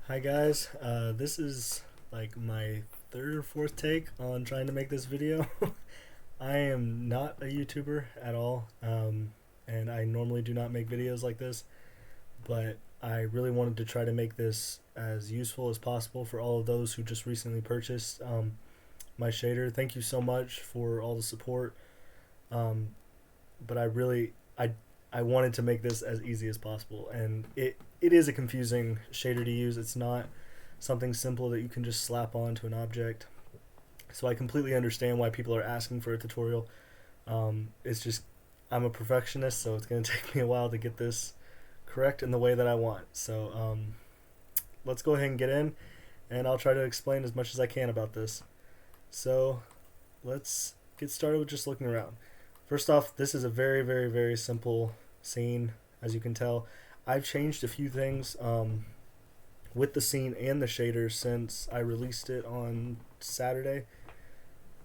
Hi guys, this is like my third or fourth take on trying to make this video. I am not a YouTuber at all, and I normally do not make videos like this, but I really wanted to try to make this as useful as possible for all of those who just recently purchased my shader. Thank you so much for all the support, um, but I wanted to make this as easy as possible, and it is a confusing shader to use. It's not something simple that you can just slap onto an object. So I completely understand why people are asking for a tutorial. It's just I'm a perfectionist, so it's going to take me a while to get this correct in the way that I want. So let's go ahead and get in, and I'll try to explain as much as I can about this. So let's get started with just looking around. First off, this is a very simple scene, as you can tell. I've changed a few things with the scene and the shader since I released it on Saturday.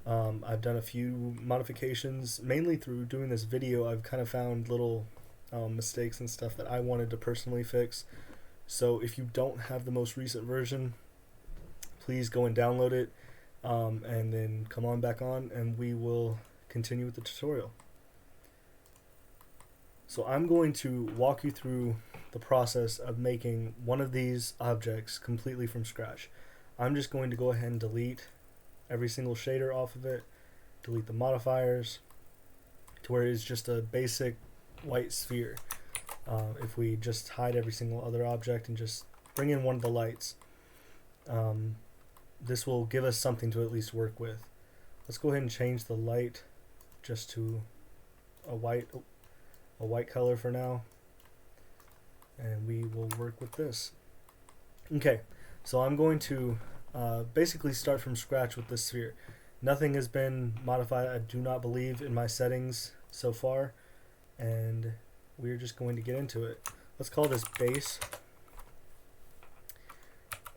I've done a few modifications, mainly through doing this video. I've kind of found little mistakes and stuff that I wanted to personally fix. So if you don't have the most recent version, please go and download it, and then come on back on and we will continue with the tutorial. So I'm going to walk you through the process of making one of these objects completely from scratch. I'm just going to go ahead and delete every single shader off of it, delete the modifiers to where it's just a basic white sphere. If we just hide every single other object and just bring in one of the lights, this will give us something to at least work with. Let's go ahead and change the light just to a white color for now, and we will work with this. Okay, so I'm going to basically start from scratch with this sphere. Nothing has been modified, I do not believe, in my settings so far, and we're just going to get into it. Let's call this base,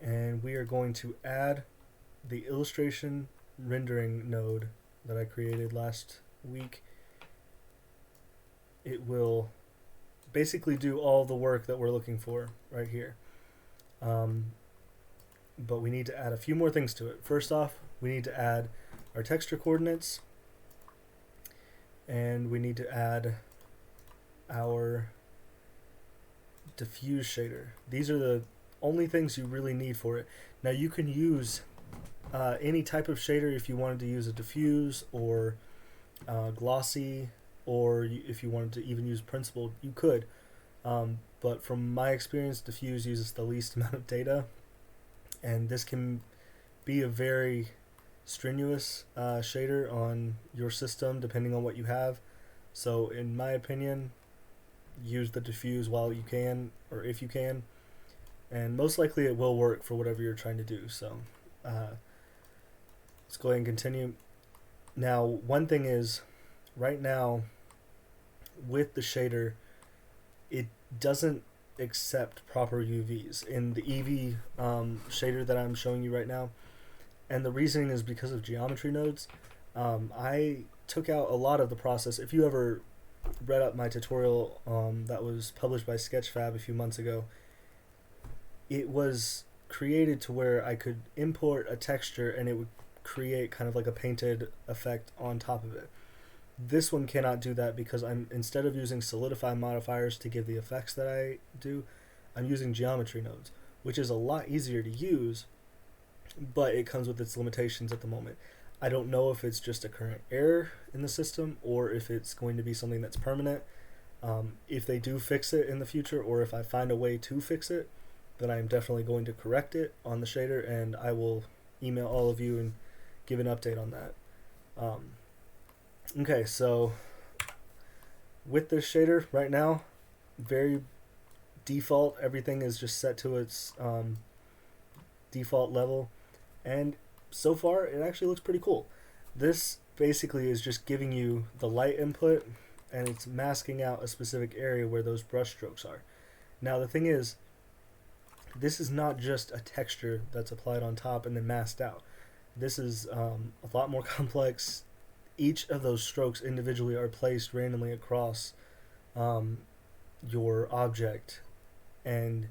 and we are going to add the illustration rendering node that I created last week. It will basically do all the work that we're looking for right here. But we need to add a few more things to it. First off, we need to add our texture coordinates, and we need to add our diffuse shader. These are the only things you really need for it. Now you can use any type of shader if you wanted to use a diffuse or glossy, or if you wanted to even use principled, you could. But from my experience, diffuse uses the least amount of data, and this can be a very strenuous shader on your system depending on what you have. So in my opinion, use the diffuse while you can, or if you can, and most likely it will work for whatever you're trying to do. So let's go ahead and continue. Now, one thing is, right now with the shader, it doesn't accept proper UVs in the Eevee shader that I'm showing you right now, and the reasoning is because of geometry nodes. I took out a lot of the process. If you ever read up my tutorial that was published by Sketchfab a few months ago, it was created to where I could import a texture and it would create kind of like a painted effect on top of it. This one cannot do that because instead of using solidify modifiers to give the effects that I do, I'm using geometry nodes, which is a lot easier to use, but it comes with its limitations at the moment. I don't know if it's just a current error in the system or if it's going to be something that's permanent. If they do fix it in the future, or if I find a way to fix it, then I'm definitely going to correct it on the shader, and I will email all of you and give an update on that. Okay, so with this shader right now, very default, everything is just set to its default level, and so far it actually looks pretty cool. This basically is just giving you the light input, and it's masking out a specific area where those brush strokes are. Now the thing is, this is not just a texture that's applied on top and then masked out. This is a lot more complex. Each of those strokes individually are placed randomly across your object, and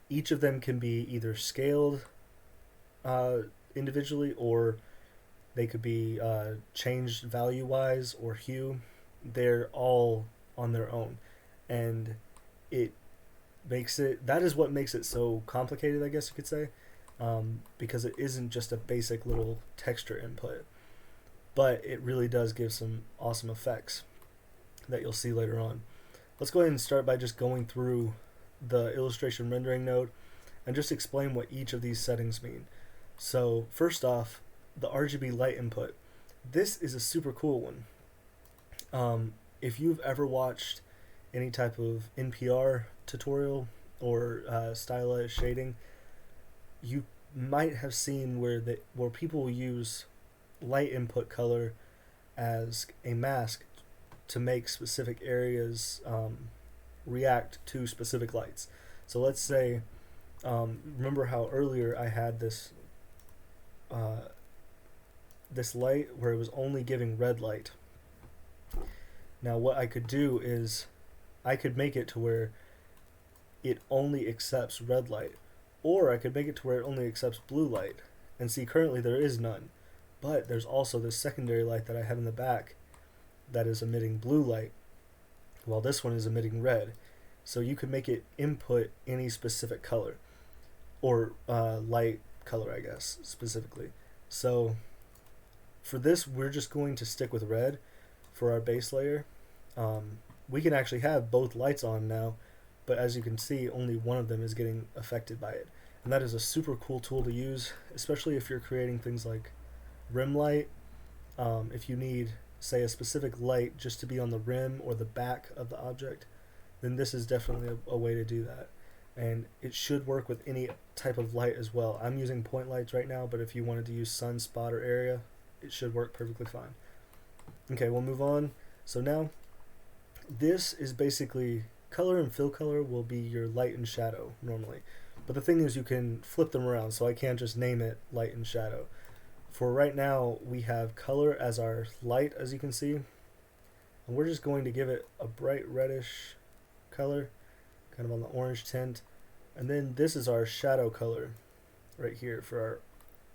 each of them can be either scaled individually, or they could be changed value wise or hue. They're all on their own, and it makes it, that is what makes it so complicated, I guess you could say, because it isn't just a basic little texture input, but it really does give some awesome effects that you'll see later on. Let's go ahead and start by just going through the illustration rendering node and just explain what each of these settings mean. So first off, the Rgb Light Input. This is a super cool one. If you've ever watched any type of NPR tutorial or stylized shading, you might have seen where people use light input color as a mask to make specific areas react to specific lights. So let's say, remember how earlier I had this this light where it was only giving red light. Now what I could do is I could make it to where it only accepts red light, or I could make it to where it only accepts blue light. And see, currently there is none, but there's also this secondary light that I have in the back that is emitting blue light, while this one is emitting red. So you could make it input any specific color, or light color, I guess, specifically. So for this, we're just going to stick with red for our base layer. We can actually have both lights on now, but as you can see, only one of them is getting affected by it. And that is a super cool tool to use, especially if you're creating things like rim light. If you need, say, a specific light just to be on the rim or the back of the object, then this is definitely a way to do that. And it should work with any type of light as well. I'm using point lights right now, but if you wanted to use sunspot or area, it should work perfectly fine. Okay, we'll move on. So now, this is basically, color and fill color will be your light and shadow normally. But the thing is, you can flip them around, so I can't just name it light and shadow. For right now, we have color as our light, as you can see, and we're just going to give it a bright reddish color, kind of on the orange tint. And then this is our shadow color right here for our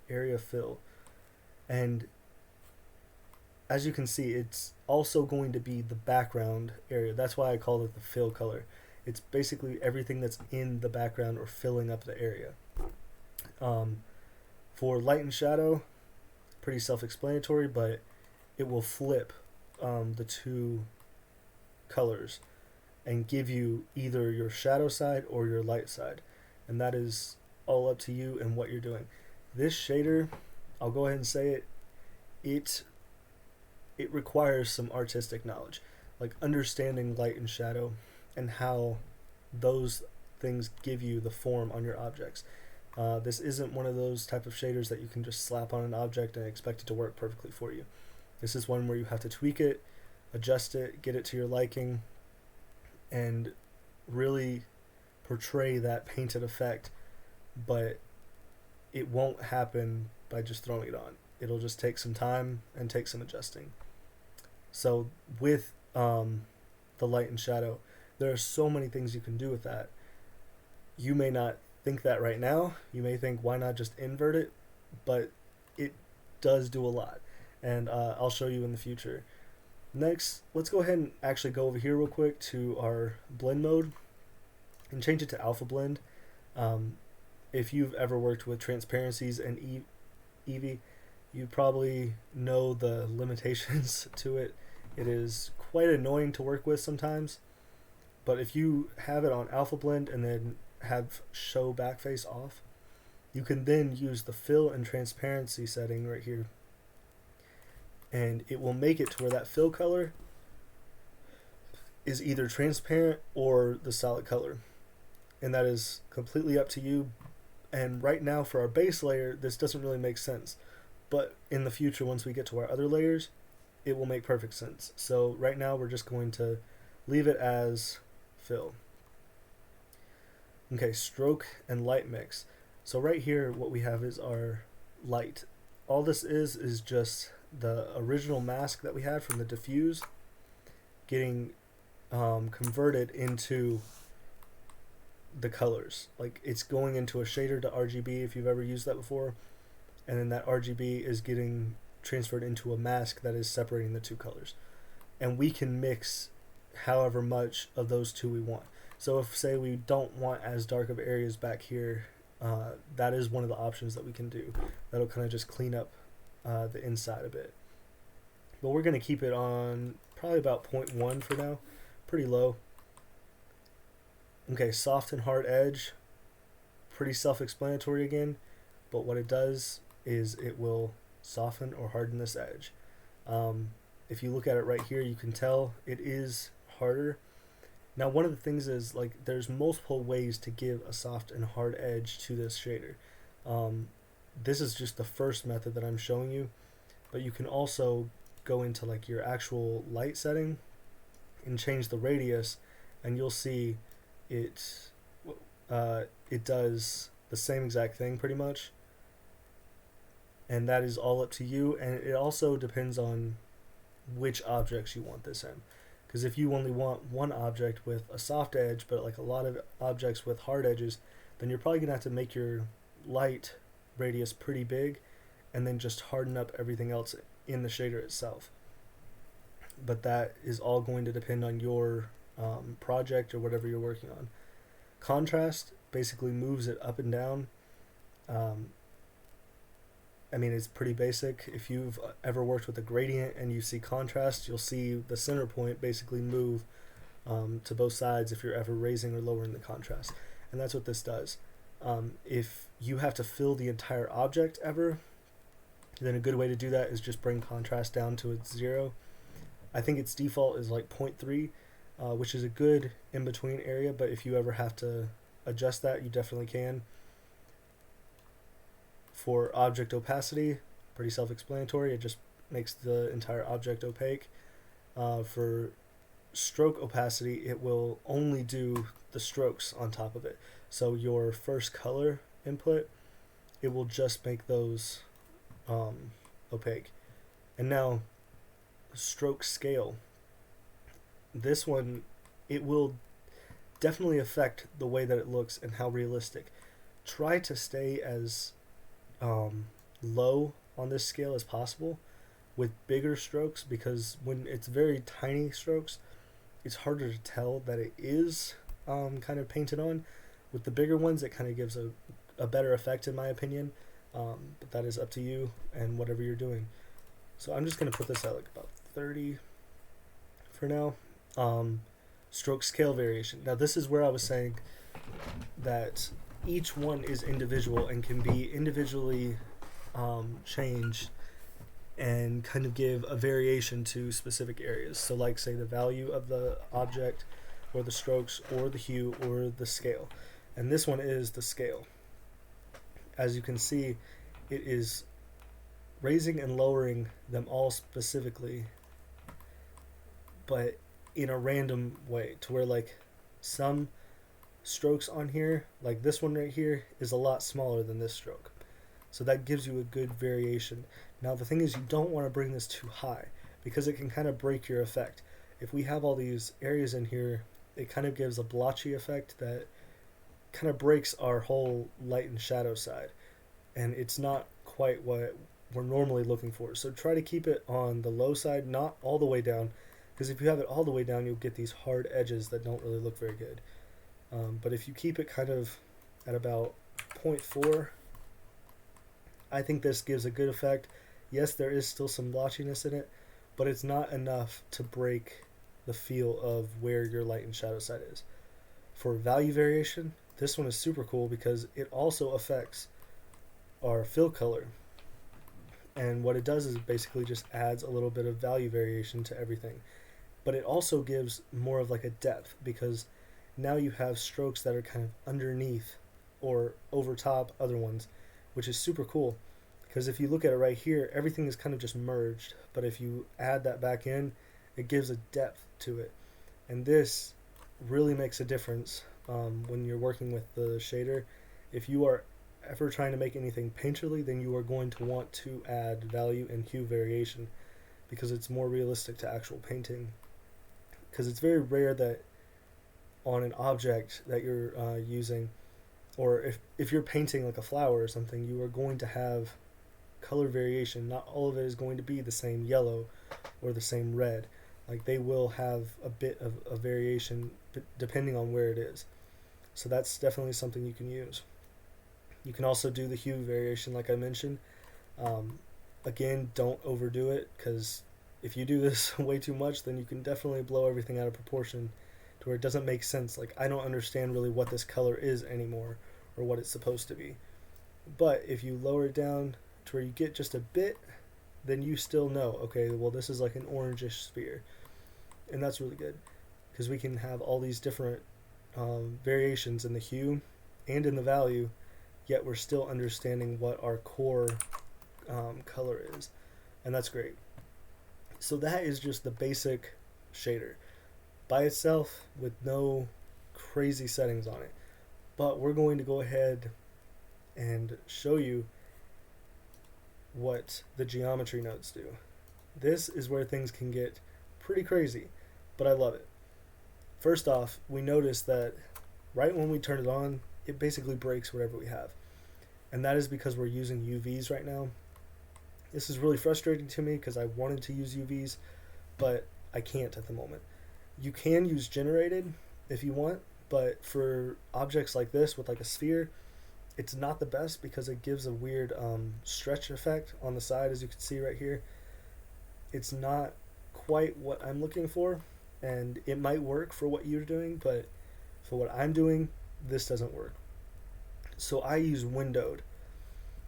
area fill. And as you can see, it's also going to be the background area. That's why I call it the fill color. It's basically everything that's in the background or filling up the area. For light and shadow, pretty self-explanatory, but it will flip the two colors and give you either your shadow side or your light side, and that is all up to you and what you're doing. This shader, I'll go ahead and say it requires some artistic knowledge, like understanding light and shadow and how those things give you the form on your objects. This isn't one of those type of shaders that you can just slap on an object and expect it to work perfectly for you. This is one where you have to tweak it, adjust it, get it to your liking, and really portray that painted effect, but it won't happen by just throwing it on. It'll just take some time and take some adjusting. So with the light and shadow, there are so many things you can do with that. You may not think that right now. You may think, why not just invert it? But it does do a lot, and I'll show you in the future. Next, let's go ahead and actually go over here real quick to our blend mode and change it to alpha blend. If you've ever worked with transparencies and Eevee, you probably know the limitations to it. It is quite annoying to work with sometimes, but if you have it on alpha blend and then have show backface off, you can then use the fill and transparency setting right here, and it will make it to where that fill color is either transparent or the solid color, and that is completely up to you. And right now for our base layer, this doesn't really make sense, but in the future, once we get to our other layers, it will make perfect sense. So right now we're just going to leave it as fill. Okay, stroke and light mix. So right here what we have is our light. All this is just the original mask that we had from the diffuse getting converted into the colors. Like it's going into a shader to RGB if you've ever used that before, and then that RGB is getting transferred into a mask that is separating the two colors. And we can mix however much of those two we want. So if, say, we don't want as dark of areas back here, that is one of the options that we can do. That'll kind of just clean up the inside a bit. But we're going to keep it on probably about 0.1 for now. Pretty low. Okay, soft and hard edge. Pretty self-explanatory again. But what it does is it will soften or harden this edge. If you look at it right here, you can tell it is harder. Now, one of the things is, like, there's multiple ways to give a soft and hard edge to this shader. This is just the first method that I'm showing you, but you can also go into like your actual light setting and change the radius, and you'll see it does the same exact thing pretty much. And that is all up to you, and it also depends on which objects you want this in. Because if you only want one object with a soft edge, but like a lot of objects with hard edges, then you're probably going to have to make your light radius pretty big, and then just harden up everything else in the shader itself. But that is all going to depend on your project or whatever you're working on. Contrast basically moves it up and down. I mean, it's pretty basic. If you've ever worked with a gradient and you see contrast, you'll see the center point basically move to both sides if you're ever raising or lowering the contrast. And that's what this does. If you have to fill the entire object ever, then a good way to do that is just bring contrast down to its 0. I think its default is like 0.3, which is a good in-between area, but if you ever have to adjust that, you definitely can. For object opacity, pretty self-explanatory. It just makes the entire object opaque. For stroke opacity, it will only do the strokes on top of it. So your first color input, it will just make those opaque. And now, stroke scale. This one, it will definitely affect the way that it looks and how realistic. Try to stay as low on this scale as possible with bigger strokes, because when it's very tiny strokes, it's harder to tell that it is kind of painted on. With the bigger ones, it kind of gives a better effect, in my opinion, but that is up to you and whatever you're doing. So I'm just going to put this at like about 30 for now. Stroke scale variation. Now this is where I was saying that each one is individual and can be individually changed and kind of give a variation to specific areas. So like, say, the value of the object or the strokes or the hue or the scale. And this one is the scale. As you can see, it is raising and lowering them all specifically, but in a random way, to where like some strokes on here, like this one right here, is a lot smaller than this stroke. So that gives you a good variation. Now the thing is, you don't want to bring this too high, because it can kind of break your effect. If we have all these areas in here, it kind of gives a blotchy effect that kind of breaks our whole light and shadow side, and it's not quite what we're normally looking for. So try to keep it on the low side, not all the way down, because if you have it all the way down, you'll get these hard edges that don't really look very good. But if you keep it kind of at about 0.4, I think this gives a good effect. Yes, there is still some blotchiness in it, but it's not enough to break the feel of where your light and shadow side is. For value variation, this one is super cool because it also affects our fill color. And what it does is it basically just adds a little bit of value variation to everything. But it also gives more of like a depth, because now you have strokes that are kind of underneath or over top other ones, which is super cool. Because if you look at it right here, everything is kind of just merged. But if you add that back in, it gives a depth to it. And this really makes a difference when you're working with the shader. If you are ever trying to make anything painterly, then you are going to want to add value and hue variation, because it's more realistic to actual painting. Because it's very rare that on an object that you're using, or if you're painting like a flower or something, you are going to have color variation. Not all of it is going to be the same yellow or the same red. Like they will have a bit of a variation depending on where it is. So that's definitely something you can use. You can also do the hue variation like I mentioned. Um, Again, don't overdo it, because if you do this way too much, then you can definitely blow everything out of proportion to where it doesn't make sense. Like, I don't understand really what this color is anymore or what it's supposed to be. But if you lower it down to where you get just a bit, then you still know, okay, well, this is like an orangish sphere. And that's really good, because we can have all these different variations in the hue and in the value, yet we're still understanding what our core color is. And that's great. So that is just the basic shader by itself with no crazy settings on it. But we're going to go ahead and show you what the geometry nodes do. This is where things can get pretty crazy, but I love it. First off, we notice that right when we turn it on, it basically breaks whatever we have. And that is because we're using UVs right now. This is really frustrating to me because I wanted to use UVs, but I can't at the moment. You can use generated if you want, but for objects like this with like a sphere, it's not the best because it gives a weird stretch effect on the side, as you can see right here. It's not quite what I'm looking for, and it might work for what you're doing, but for what I'm doing, this doesn't work. So I use windowed.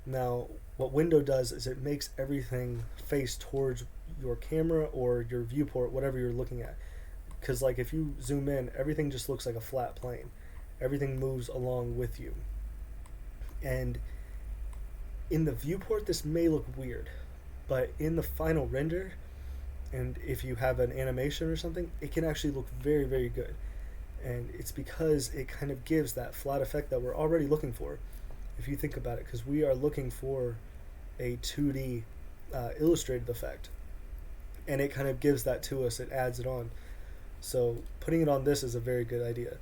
Now, what window does is it makes everything face towards your camera or your viewport, whatever you're looking at. Because like if you zoom in, everything just looks like a flat plane. Everything moves along with you. And in the viewport, this may look weird, but in the final render, and if you have an animation or something, it can actually look very, very good. And it's because it kind of gives that flat effect that we're already looking for, if you think about it, because we are looking for a 2D illustrated effect, and it kind of gives that to us. It adds it on. So putting it on this is a very good idea.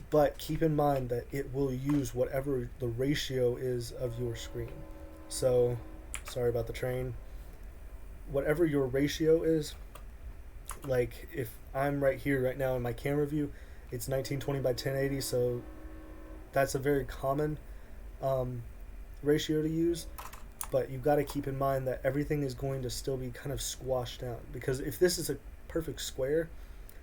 But keep in mind that it will use whatever the ratio is of your screen. So, sorry about the train. Whatever your ratio is, like if I'm right here right now in my camera view, it's 1920 by 1080, so that's a very common ratio to use. But you've got to keep in mind that everything is going to still be kind of squashed down, because if this is a perfect square,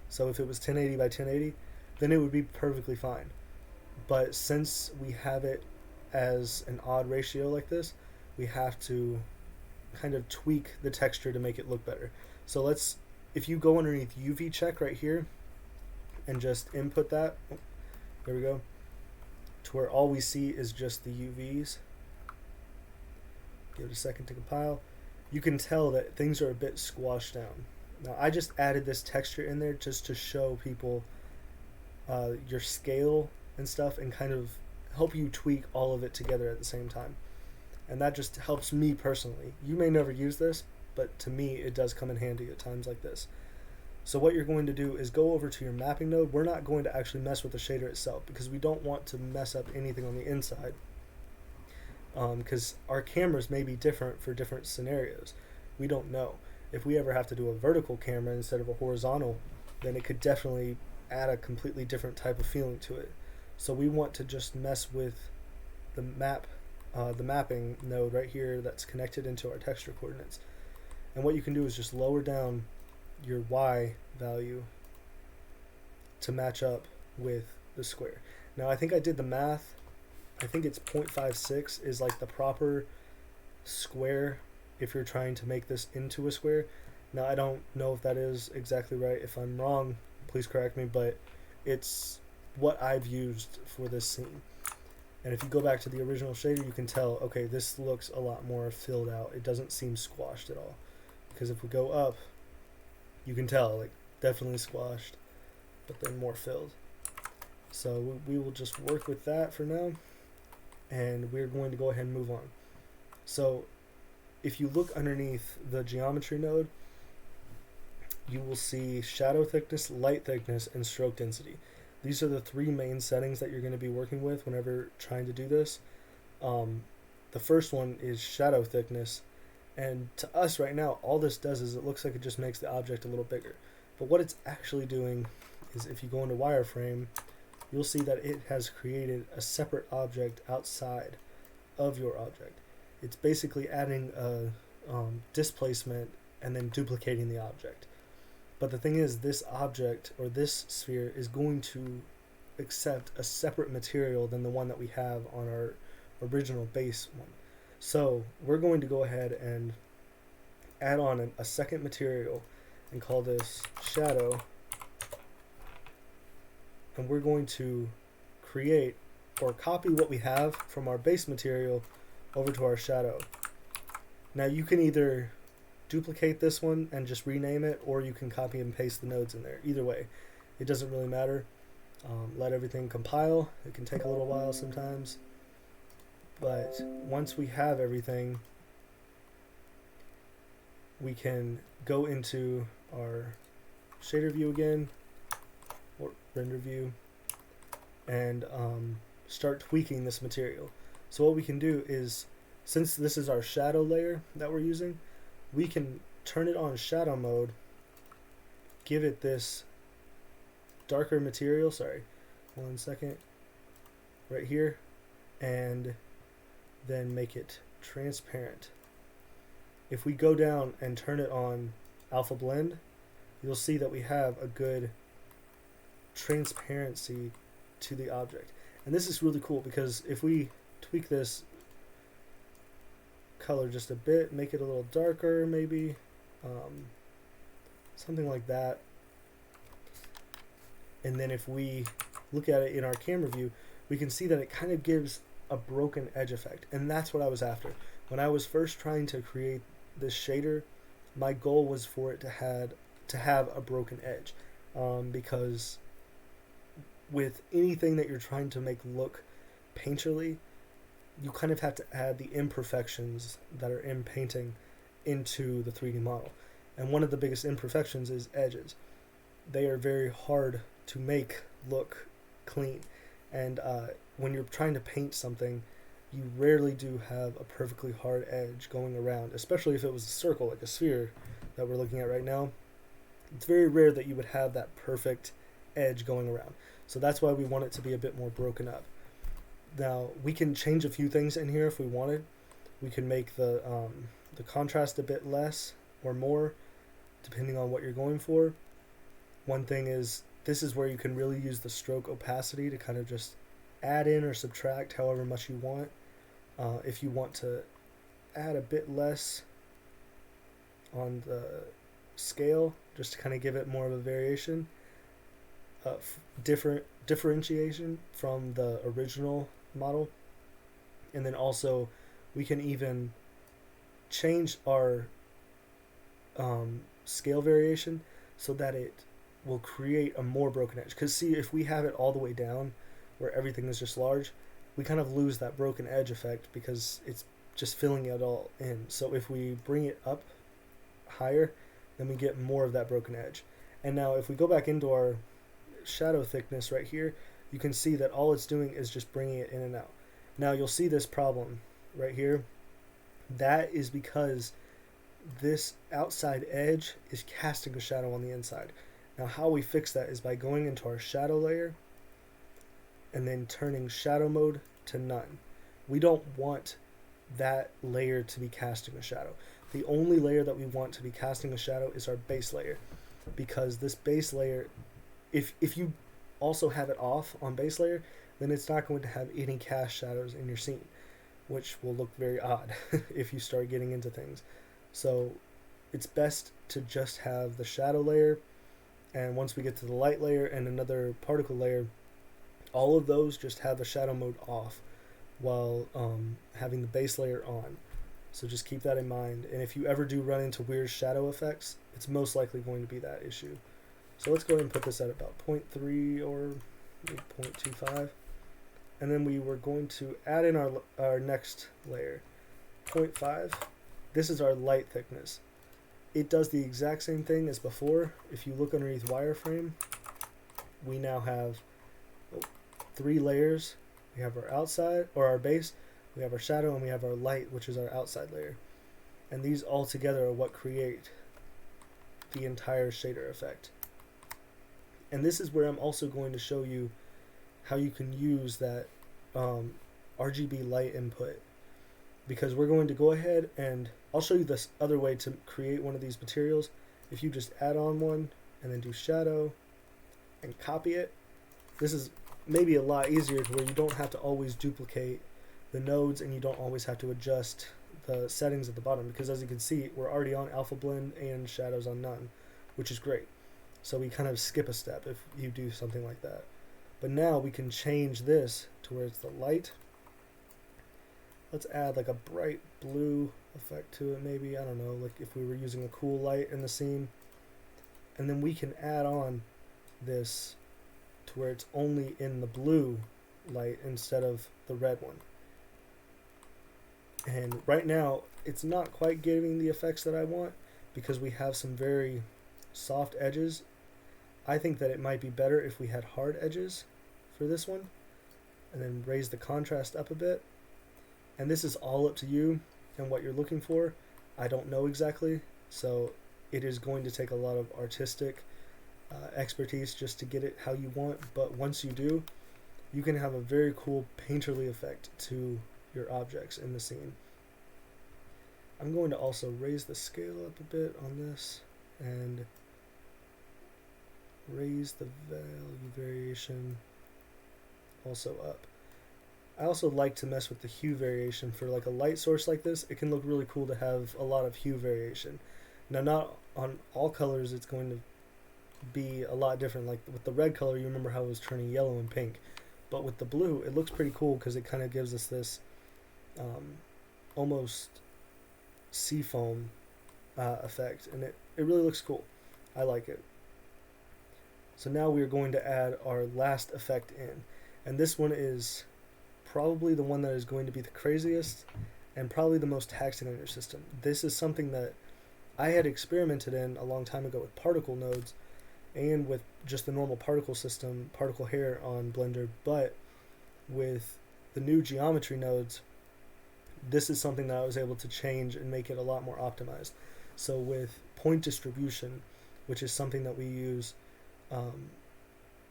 so if it was 1080 by 1080, then it would be perfectly fine. But since we have it as an odd ratio like this, we have to kind of tweak the texture to make it look better. So let's, if you go underneath UV check right here and just input that, there we go, to where all we see is just the UVs. Give it a second to compile. You can tell that things are a bit squashed down. Now I just added this texture in there just to show people your scale and stuff, and kind of help you tweak all of it together at the same time. And that just helps me personally. You may never use this, but to me it does come in handy at times like this. So what you're going to do is go over to your mapping node. We're not going to actually mess with the shader itself because we don't want to mess up anything on the inside, because our cameras may be different for different scenarios. We don't know. If we ever have to do a vertical camera instead of a horizontal, then it could definitely add a completely different type of feeling to it. So we want to just mess with the mapping node right here that's connected into our texture coordinates. And what you can do is just lower down your Y value to match up with the square. Now I think I did the math. I think it's 0.56 is like the proper square if you're trying to make this into a square. Now I don't know if that is exactly right. If I'm wrong, please correct me, but it's what I've used for this scene. And if you go back to the original shader, you can tell, okay, this looks a lot more filled out. It doesn't seem squashed at all. Because if we go up, you can tell, like, definitely squashed, but then more filled. So we will just work with that for now, and we're going to go ahead and move on. So if you look underneath the geometry node, you will see shadow thickness, light thickness, and stroke density. These are the three main settings that you're going to be working with whenever trying to do this. The first one is shadow thickness, and to us right now, all this does is it looks like it just makes the object a little bigger. But what it's actually doing is, if you go into wireframe, you'll see that it has created a separate object outside of your object. It's basically adding a displacement and then duplicating the object. But the thing is, this object or this sphere is going to accept a separate material than the one that we have on our original base one. So we're going to go ahead and add on a second material and call this shadow, and we're going to create or copy what we have from our base material over to our shadow. Now you can either duplicate this one and just rename it, or you can copy and paste the nodes in there. Either way, it doesn't really matter. Let everything compile. It can take a little while sometimes, but once we have everything, we can go into our shader view again, or render view, and start tweaking this material. So what we can do is, since this is our shadow layer that we're using, we can turn it on shadow mode, give it this darker material, sorry, 1 second, right here, and then make it transparent. If we go down and turn it on alpha blend, you'll see that we have a good transparency to the object. And this is really cool because if we tweak this color just a bit, make it a little darker maybe, something like that, and then if we look at it in our camera view, we can see that it kind of gives a broken edge effect, and that's what I was after. When I was first trying to create this shader, my goal was for it to have a broken edge, because with anything that you're trying to make look painterly, you kind of have to add the imperfections that are in painting into the 3D model. And one of the biggest imperfections is edges. They are very hard to make look clean, and when you're trying to paint something, you rarely do have a perfectly hard edge going around, especially if it was a circle like a sphere that we're looking at right now. It's very rare that you would have that perfect edge going around. So that's why we want it to be a bit more broken up. Now we can change a few things in here if we wanted. We can make the contrast a bit less or more, depending on what you're going for. One thing is, this is where you can really use the stroke opacity to kind of just add in or subtract however much you want. If you want to add a bit less on the scale, just to kind of give it more of a variation, differentiation from the original model. And then also we can even change our scale variation so that it will create a more broken edge. Because see, if we have it all the way down where everything is just large, we kind of lose that broken edge effect because it's just filling it all in. So if we bring it up higher, then we get more of that broken edge. And now if we go back into our shadow thickness right here, you can see that all it's doing is just bringing it in and out. Now you'll see this problem right here. That is because this outside edge is casting a shadow on the inside. Now how we fix that is by going into our shadow layer and then turning shadow mode to none. We don't want that layer to be casting a shadow. The only layer that we want to be casting a shadow is our base layer, because this base layer, if you also have it off on base layer, then it's not going to have any cast shadows in your scene, which will look very odd if you start getting into things. So it's best to just have the shadow layer, and once we get to the light layer and another particle layer, all of those just have the shadow mode off while having the base layer on. So just keep that in mind, and if you ever do run into weird shadow effects, it's most likely going to be that issue. So let's go ahead and put this at about 0.3 or 0.25, and then we were going to add in our next layer, 0.5. This is our light thickness. It does the exact same thing as before. If you look underneath wireframe, we now have three layers. We have our outside, or our base, we have our shadow, and we have our light, which is our outside layer. And these all together are what create the entire shader effect. And this is where I'm also going to show you how you can use that Rgb Light Input, because we're going to go ahead and I'll show you this other way to create one of these materials. If you just add on one and then do shadow and copy it, this is maybe a lot easier to where you don't have to always duplicate the nodes and you don't always have to adjust the settings at the bottom, because as you can see, we're already on alpha blend and shadows on none, which is great. So we kind of skip a step if you do something like that. But now we can change this to where it's the light. Let's add like a bright blue effect to it, maybe, I don't know, like if we were using a cool light in the scene. And then we can add on this to where it's only in the blue light instead of the red one. And right now it's not quite giving the effects that I want because we have some very soft edges. I think that it might be better if we had hard edges for this one, and then raise the contrast up a bit. And this is all up to you and what you're looking for. I don't know exactly, so it is going to take a lot of artistic expertise just to get it how you want. But once you do, you can have a very cool painterly effect to your objects in the scene. I'm going to also raise the scale up a bit on this and raise the value variation also up. I also like to mess with the hue variation for like a light source like this. It can look really cool to have a lot of hue variation. Now, not on all colors it's going to be a lot different. Like with the red color, you remember how it was turning yellow and pink, but with the blue it looks pretty cool because it kind of gives us this almost seafoam effect, and it really looks cool. I like it. So now we are going to add our last effect in, and this one is probably the one that is going to be the craziest and probably the most taxing on your system. This is something that I had experimented in a long time ago with particle nodes and with just the normal particle system, particle hair on Blender, but with the new geometry nodes, this is something that I was able to change and make it a lot more optimized. So with point distribution, which is something that we use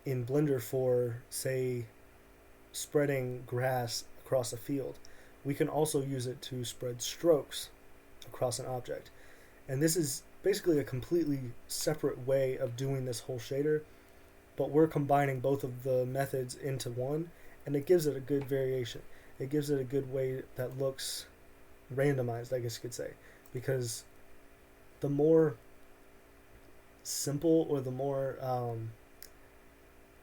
in Blender for, say, spreading grass across a field, we can also use it to spread strokes across an object. And this is basically a completely separate way of doing this whole shader, but we're combining both of the methods into one, and it gives it a good variation. It gives it a good way that looks randomized, I guess you could say, because the more simple or the more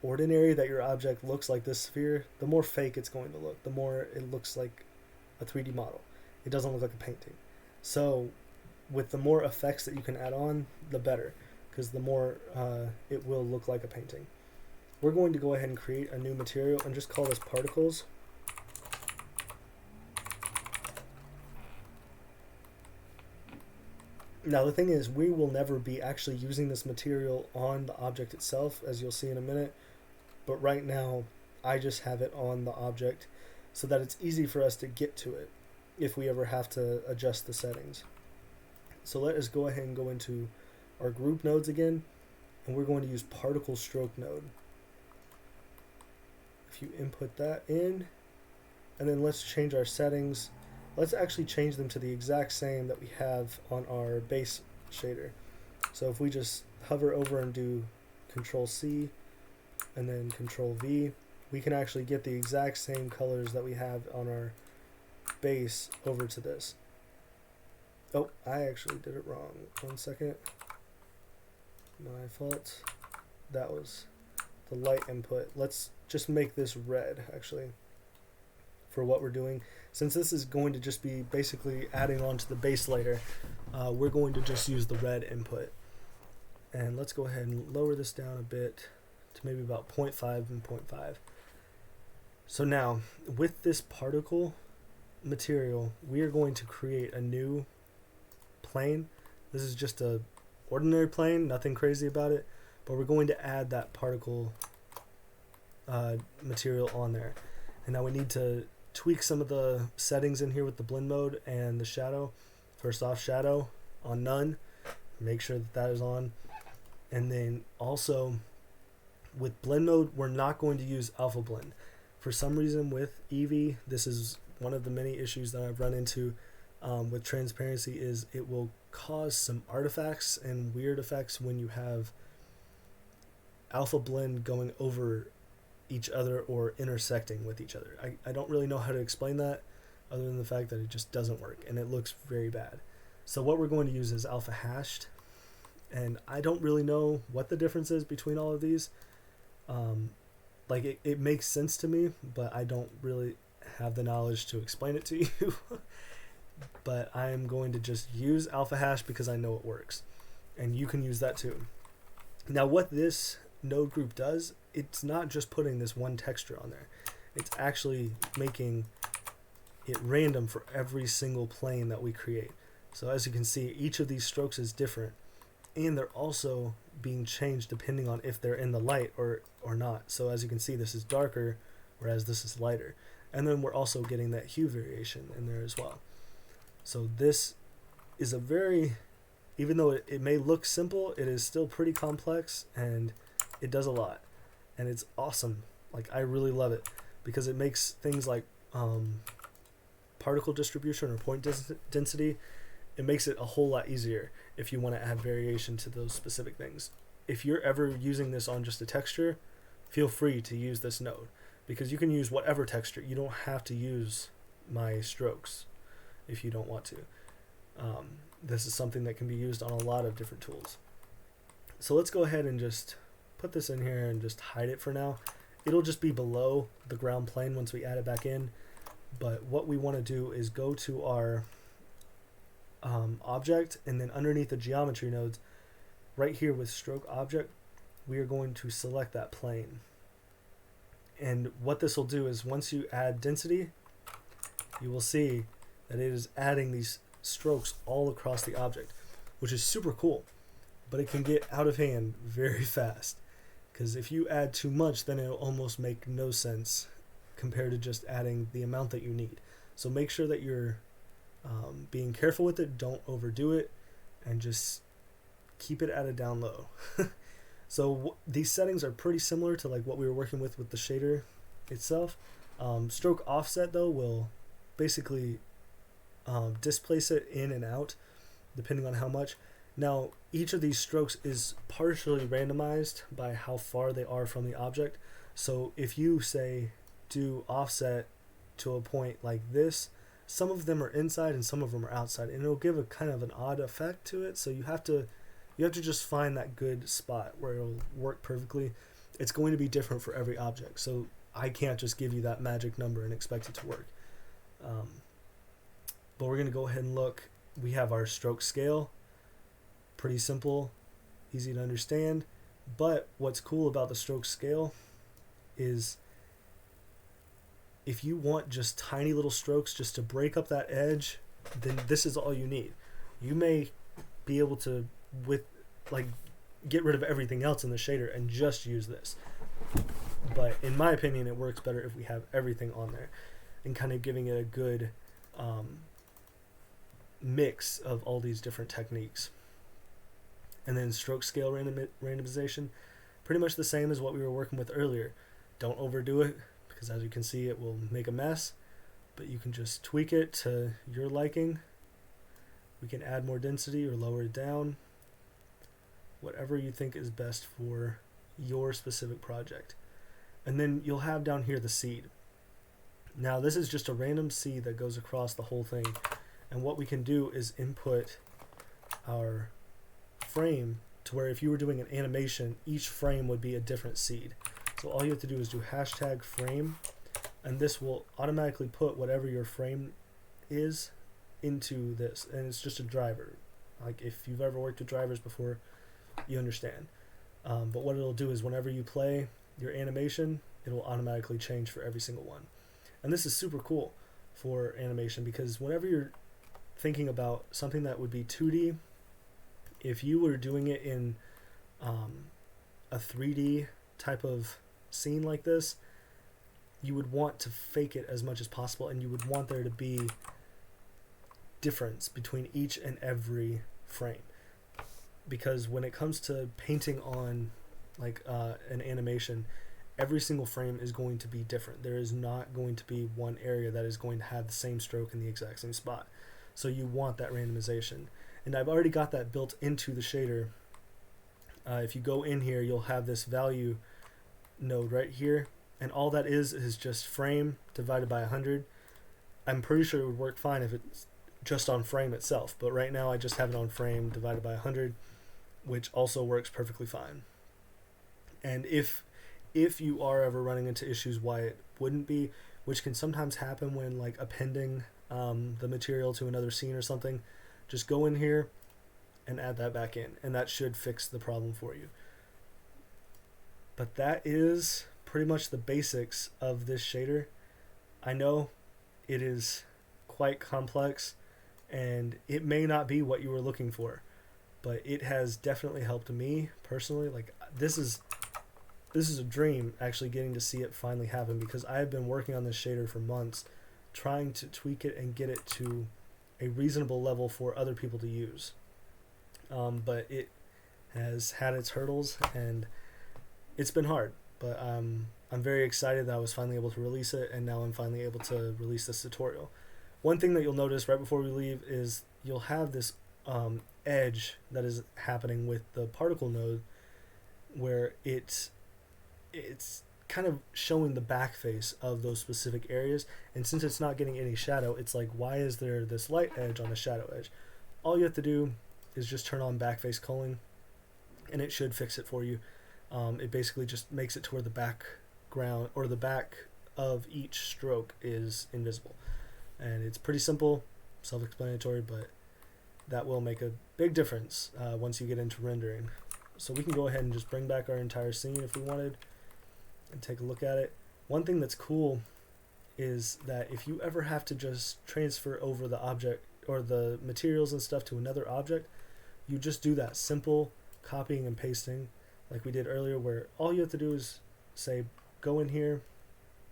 ordinary that your object looks, like this sphere, the more fake it's going to look, the more it looks like a 3D model. It doesn't look like a painting. So with the more effects that you can add on, the better, because the more it will look like a painting. We're going to go ahead and create a new material and just call this particles. Now the thing is, we will never be actually using this material on the object itself, as you'll see in a minute, but right now I just have it on the object so that it's easy for us to get to it if we ever have to adjust the settings. So let us go ahead and go into our group nodes again, and we're going to use particle stroke node. If you input that in, and then let's change our settings. Let's actually change them to the exact same that we have on our base shader. So if we just hover over and do Control C and then Control V, we can actually get the exact same colors that we have on our base over to this. Oh, I actually did it wrong. 1 second. My fault. That was the light input. Let's just make this red, actually, for what we're doing. Since this is going to just be basically adding on to the base layer, we're going to just use the red input. And let's go ahead and lower this down a bit to maybe about 0.5 and 0.5. So now, with this particle material, we are going to create a new plane. This is just a ordinary plane, nothing crazy about it, but we're going to add that particle material on there. And now we need to tweak some of the settings in here with the blend mode and the shadow. First off, shadow on none. Make sure that that is on. And then also with blend mode, we're not going to use alpha blend. For some reason with Eevee, this is one of the many issues that I've run into with transparency, is it will cause some artifacts and weird effects when you have alpha blend going over each other or intersecting with each other. I don't really know how to explain that other than the fact that it just doesn't work and it looks very bad. So what we're going to use is alpha hashed, and I don't really know what the difference is between all of these. Like it makes sense to me, but I don't really have the knowledge to explain it to you. But I am going to just use alpha hash because I know it works, and you can use that too. Now what this node group does, it's not just putting this one texture on there, it's actually making it random for every single plane that we create. So as you can see, each of these strokes is different, and they're also being changed depending on if they're in the light or not. So as you can see, this is darker, whereas this is lighter. And then we're also getting that hue variation in there as well. So this is a very, even though it may look simple, it is still pretty complex, and it does a lot. And it's awesome. Like, I really love it because it makes things like particle distribution or point density, it makes it a whole lot easier if you want to add variation to those specific things. If you're ever using this on just a texture, feel free to use this node, because you can use whatever texture. You don't have to use my strokes if you don't want to. This is something that can be used on a lot of different tools. So let's go ahead and just put this in here and just hide it for now. It'll just be below the ground plane once we add it back in. But what we want to do is go to our object, and then underneath the geometry nodes, right here with stroke object, we are going to select that plane. And what this will do is once you add density, you will see that it is adding these strokes all across the object, which is super cool, but it can get out of hand very fast, because if you add too much, then it'll almost make no sense compared to just adding the amount that you need. So make sure that you're being careful with it, don't overdo it, and just keep it at a down low. So these settings are pretty similar to like what we were working with the shader itself. Stroke offset though will basically displace it in and out depending on how much. Now each of these strokes is partially randomized by how far they are from the object. So if you say do offset to a point like this, some of them are inside and some of them are outside, and it'll give a kind of an odd effect to it. So you have to just find that good spot where it'll work perfectly. It's going to be different for every object, so I can't just give you that magic number and expect it to work. But we're going to go ahead and look. We have our stroke scale, pretty simple, easy to understand. But what's cool about the stroke scale is if you want just tiny little strokes just to break up that edge, then this is all you need. You may be able to get rid of everything else in the shader and just use this. But in my opinion, it works better if we have everything on there and kind of giving it a good mix of all these different techniques. And then stroke scale randomization, pretty much the same as what we were working with earlier. Don't overdo it, because as you can see, it will make a mess, but you can just tweak it to your liking. We can add more density or lower it down, whatever you think is best for your specific project. And then you'll have down here the seed. Now this is just a random seed that goes across the whole thing, and what we can do is input our frame to where if you were doing an animation, each frame would be a different seed. So all you have to do is do hashtag frame, and this will automatically put whatever your frame is into this, and it's just a driver. Like if you've ever worked with drivers before, you understand. But what it'll do is whenever you play your animation, it'll automatically change for every single one. And this is super cool for animation, because whenever you're thinking about something that would be 2D, if you were doing it in a 3D type of scene like this, you would want to fake it as much as possible, and you would want there to be difference between each and every frame. Because when it comes to painting on like an animation, every single frame is going to be different. There is not going to be one area that is going to have the same stroke in the exact same spot. So you want that randomization. And I've already got that built into the shader. If you go in here, you'll have this value node right here. And all that is just frame divided by 100. I'm pretty sure it would work fine if it's just on frame itself. But right now I just have it on frame divided by 100, which also works perfectly fine. And if you are ever running into issues why it wouldn't be, which can sometimes happen when like appending the material to another scene or something, just go in here and add that back in, and that should fix the problem for you. But that is pretty much the basics of this shader. I know it is quite complex and it may not be what you were looking for, but it has definitely helped me personally. Like this is a dream, actually getting to see it finally happen, because I have been working on this shader for months, trying to tweak it and get it to a reasonable level for other people to use. But it has had its hurdles and it's been hard. But I'm very excited that I was finally able to release it, and now I'm finally able to release this tutorial. One thing that you'll notice right before we leave is you'll have this edge that is happening with the particle node, where it's kind of showing the back face of those specific areas, and since it's not getting any shadow, it's like, why is there this light edge on a shadow edge? All you have to do is just turn on backface culling, and it should fix it for you. It basically just makes it to where the background or the back of each stroke is invisible, and it's pretty simple, self-explanatory, but that will make a big difference once you get into rendering. So we can go ahead and just bring back our entire scene if we wanted and take a look at it. One thing that's cool is that if you ever have to just transfer over the object or the materials and stuff to another object, you just do that simple copying and pasting like we did earlier, where all you have to do is say, go in here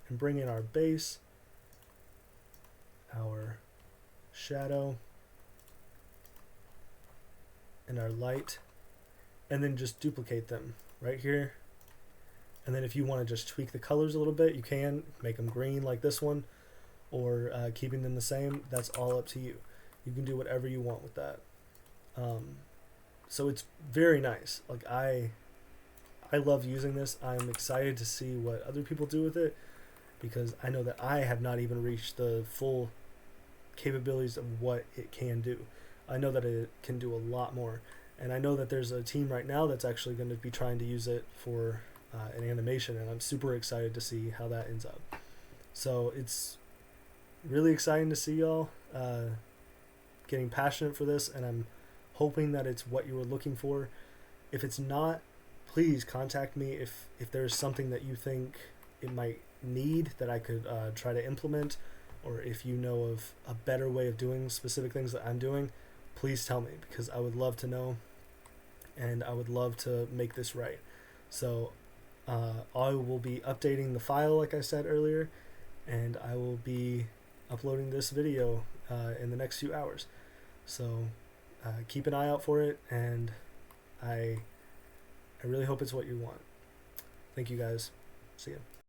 and bring in our base, our shadow, and our light, and then just duplicate them right here. And then if you want to just tweak the colors a little bit, you can make them green like this one, or keeping them the same. That's all up to you. You can do whatever you want with that. So it's very nice. Like I love using this. I'm excited to see what other people do with it, because I know that I have not even reached the full capabilities of what it can do. I know that it can do a lot more, and I know that there's a team right now that's actually going to be trying to use it for an animation, and I'm super excited to see how that ends up. So it's really exciting to see y'all getting passionate for this, and I'm hoping that it's what you were looking for. If it's not, please contact me if there's something that you think it might need that I could try to implement, or if you know of a better way of doing specific things that I'm doing, please tell me, because I would love to know, and I would love to make this right. So I will be updating the file like I said earlier, and I will be uploading this video in the next few hours. So keep an eye out for it, and I really hope it's what you want. Thank you guys. See ya.